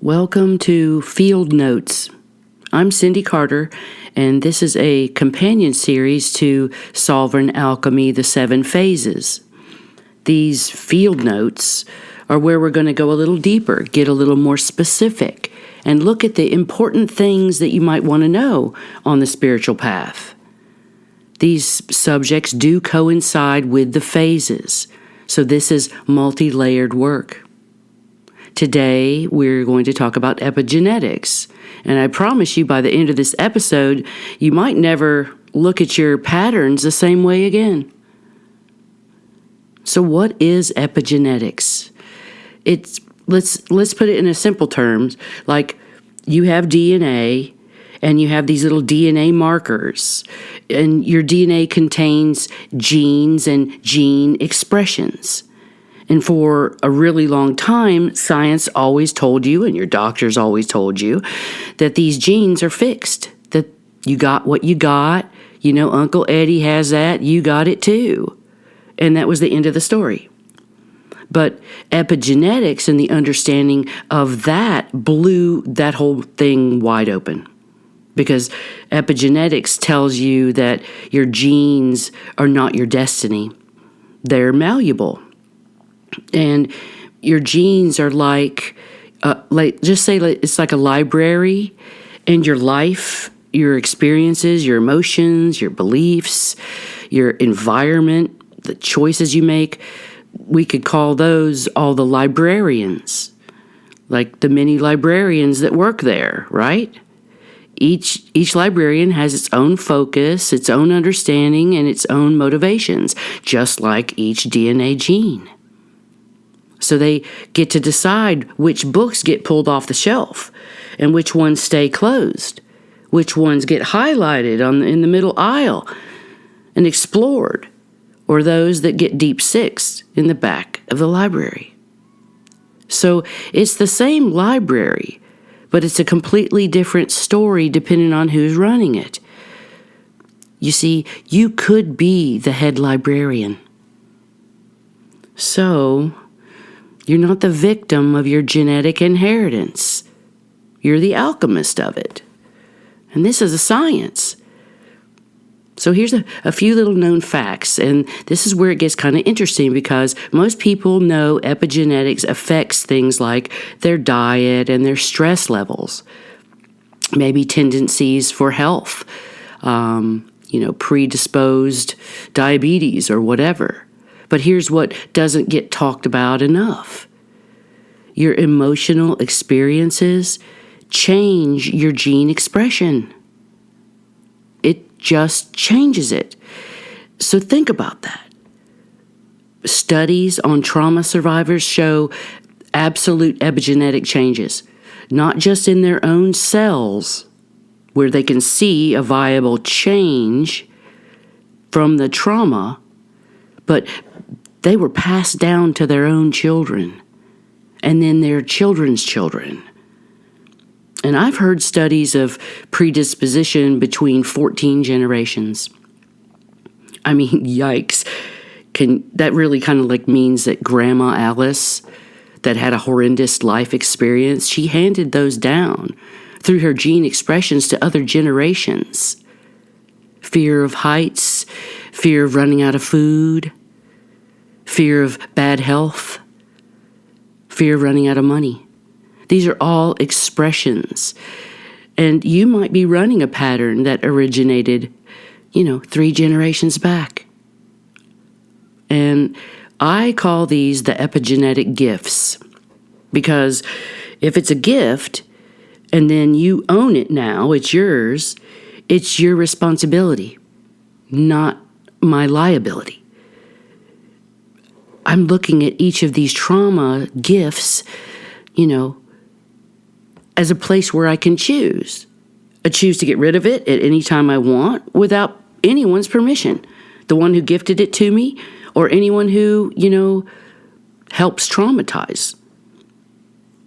Welcome to Field Notes. I'm Cindy Carter, and this is a companion series to Sovereign Alchemy, the 7 Phases. These field notes are where we're going to go a little deeper, get a little more specific, and look at the important things that you might want to know on the spiritual path. These subjects do coincide with the phases, so this is multi-layered work. Today, we're going to talk about epigenetics, and I promise you by the end of this episode, you might never look at your patterns the same way again. So what is epigenetics? Let's put it in a simple terms, like you have DNA, and you have these little DNA markers, and your DNA contains genes and gene expressions. And for a really long time, science always told you, and your doctors always told you, that these genes are fixed, that you got what you got, Uncle Eddie has that, you got it too. And that was the end of the story. But epigenetics and the understanding of that blew that whole thing wide open. Because epigenetics tells you that your genes are not your destiny. They're malleable. And your genes are like it's like a library, and your life, your experiences, your emotions, your beliefs, your environment, the choices you make, we could call those all the librarians, like the many librarians that work there, right? Each librarian has its own focus, its own understanding, and its own motivations, just like each DNA gene. So they get to decide which books get pulled off the shelf and which ones stay closed, which ones get highlighted in the middle aisle and explored, or those that get deep sixed in the back of the library. So it's the same library, but it's a completely different story depending on who's running it. You see, you could be the head librarian. So you're not the victim of your genetic inheritance. You're the alchemist of it. And this is a science. So here's a few little known facts, and this is where it gets kind of interesting because most people know epigenetics affects things like their diet and their stress levels, maybe tendencies for health, predisposed diabetes or whatever. But here's what doesn't get talked about enough. Your emotional experiences change your gene expression. It just changes it. So think about that. Studies on trauma survivors show absolute epigenetic changes, not just in their own cells, where they can see a viable change from the trauma, but they were passed down to their own children and then their children's children. And I've heard studies of predisposition between 14 generations. I mean, yikes. That really kind of like means that Grandma Alice, that had a horrendous life experience, she handed those down through her gene expressions to other generations. Fear of heights, fear of running out of food, fear of bad health, fear of running out of money. These are all expressions. And you might be running a pattern that originated, 3 generations back. And I call these the epigenetic gifts. Because if it's a gift, and then you own it now, it's yours, it's your responsibility, not my liability. I'm looking at each of these trauma gifts, as a place where I can choose. I choose to get rid of it at any time I want without anyone's permission. The one who gifted it to me or anyone who, helps traumatize.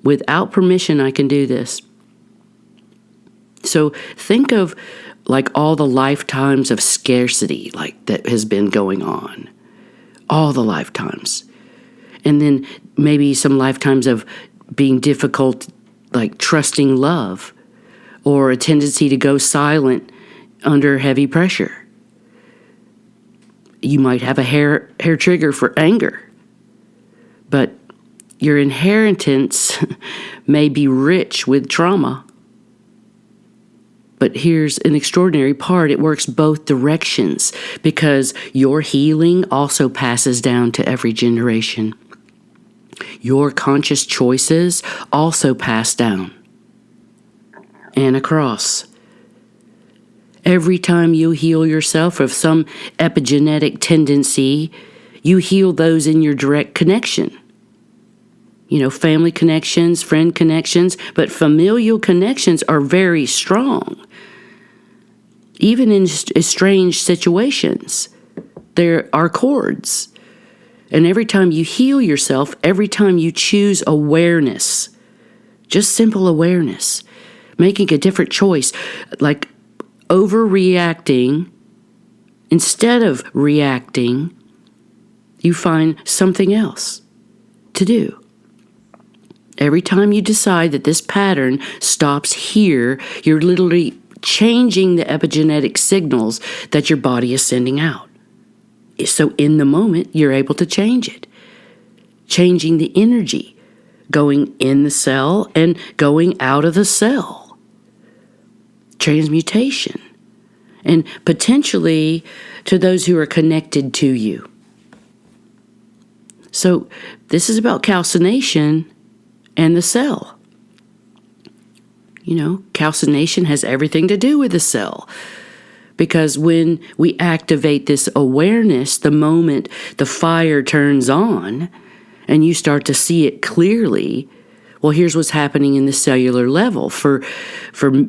Without permission, I can do this. So think of like all the lifetimes of scarcity like that has been going on. All the lifetimes. And then maybe some lifetimes of being difficult like trusting love, or a tendency to go silent under heavy pressure. You might have a hair trigger for anger, but your inheritance may be rich with trauma. But here's an extraordinary part. It works both directions, because your healing also passes down to every generation. Your conscious choices also pass down and across. Every time you heal yourself of some epigenetic tendency, you heal those in your direct connection. Family connections, friend connections, but familial connections are very strong. Even in estranged situations, there are cords. And every time you heal yourself, every time you choose awareness, just simple awareness, making a different choice, like overreacting, instead of reacting, you find something else to do. Every time you decide that this pattern stops here, you're literally changing the epigenetic signals that your body is sending out. So in the moment, you're able to change it. Changing the energy, going in the cell and going out of the cell. Transmutation. And potentially to those who are connected to you. So this is about calcination and the cell. Calcination has everything to do with the cell. Because when we activate this awareness, the moment the fire turns on and you start to see it clearly, well, here's what's happening in the cellular level. For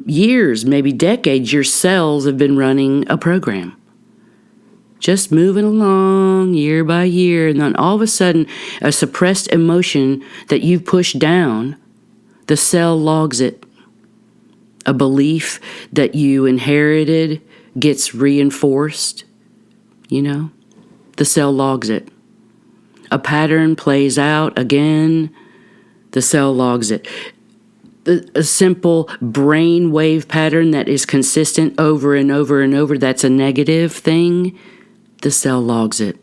years, maybe decades, your cells have been running a program. Just moving along year by year, and then all of a sudden, a suppressed emotion that you've pushed down, the cell logs it. A belief that you inherited gets reinforced, the cell logs it. A pattern plays out again, the cell logs it. A simple brain wave pattern that is consistent over and over and over, that's a negative thing, the cell logs it.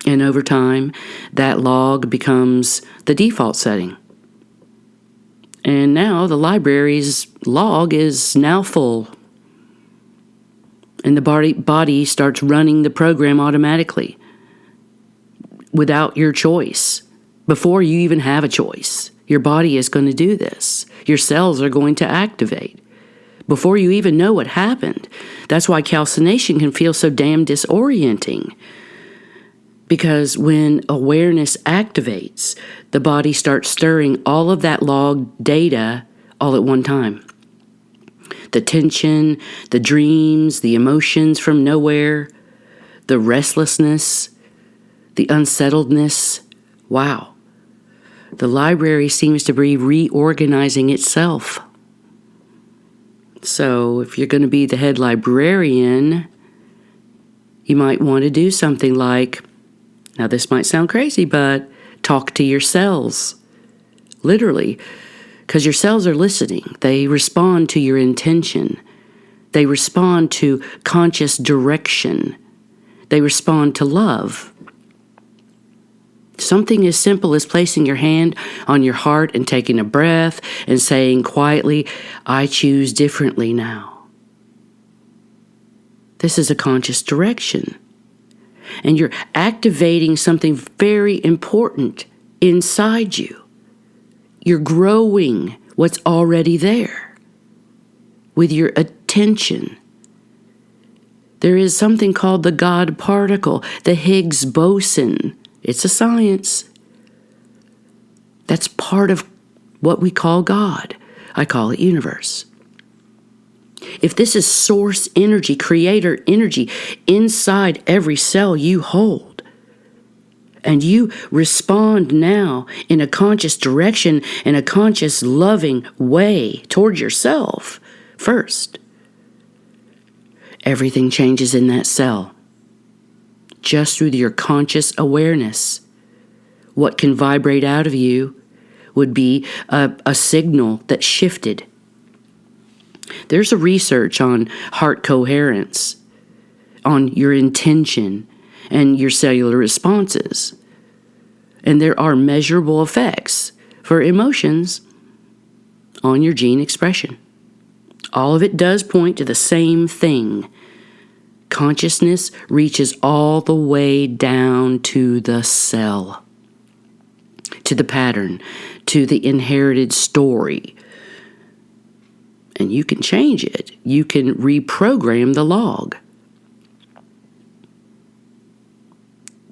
And over time, that log becomes the default setting. And now the library's log is now full. And the body starts running the program automatically without your choice. Before you even have a choice, your body is going to do this. Your cells are going to activate before you even know what happened. That's why calcination can feel so damn disorienting. Because when awareness activates, the body starts stirring all of that log data all at one time. The tension, the dreams, the emotions from nowhere, the restlessness, the unsettledness. Wow. The library seems to be reorganizing itself. So if you're going to be the head librarian, you might want to do something like, now this might sound crazy, but talk to your cells. Literally. Because your cells are listening. They respond to your intention. They respond to conscious direction. They respond to love. Something as simple as placing your hand on your heart and taking a breath and saying quietly, I choose differently now. This is a conscious direction. And you're activating something very important inside you. You're growing what's already there with your attention. There is something called the God particle, the Higgs boson. It's a science. That's part of what we call God. I call it universe. If this is source energy, creator energy inside every cell you hold, and you respond now in a conscious direction, in a conscious, loving way toward yourself first, everything changes in that cell. Just through your conscious awareness, what can vibrate out of you would be a signal that shifted. There's a research on heart coherence, on your intention and your cellular responses. And there are measurable effects for emotions on your gene expression. All of it does point to the same thing. Consciousness reaches all the way down to the cell, to the pattern, to the inherited story. And you can change it. You can reprogram the log.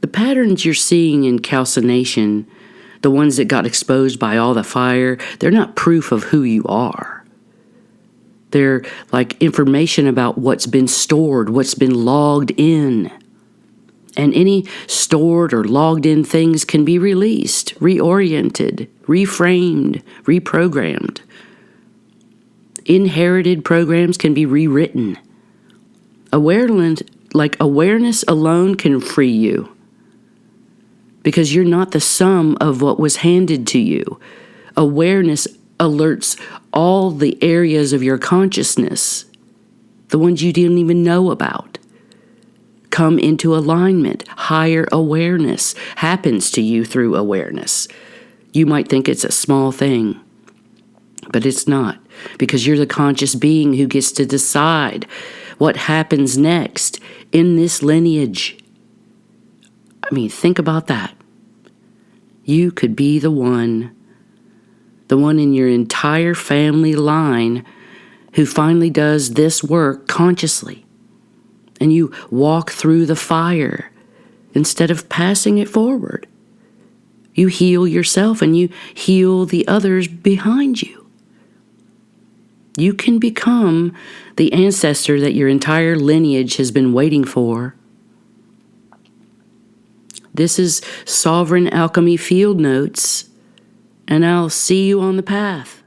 The patterns you're seeing in calcination, the ones that got exposed by all the fire, they're not proof of who you are. They're like information about what's been stored, what's been logged in. And any stored or logged in things can be released, reoriented, reframed, reprogrammed. Inherited programs can be rewritten. Awareness alone can free you, because you're not the sum of what was handed to you. Awareness alerts all the areas of your consciousness, the ones you didn't even know about. Come into alignment. Higher awareness happens to you through awareness. You might think it's a small thing, but it's not, because you're the conscious being who gets to decide what happens next in this lineage. I mean, think about that. You could be the one in your entire family line who finally does this work consciously. And you walk through the fire instead of passing it forward. You heal yourself and you heal the others behind you. You can become the ancestor that your entire lineage has been waiting for. This is Sovereign Alchemy Field Notes, and I'll see you on the path.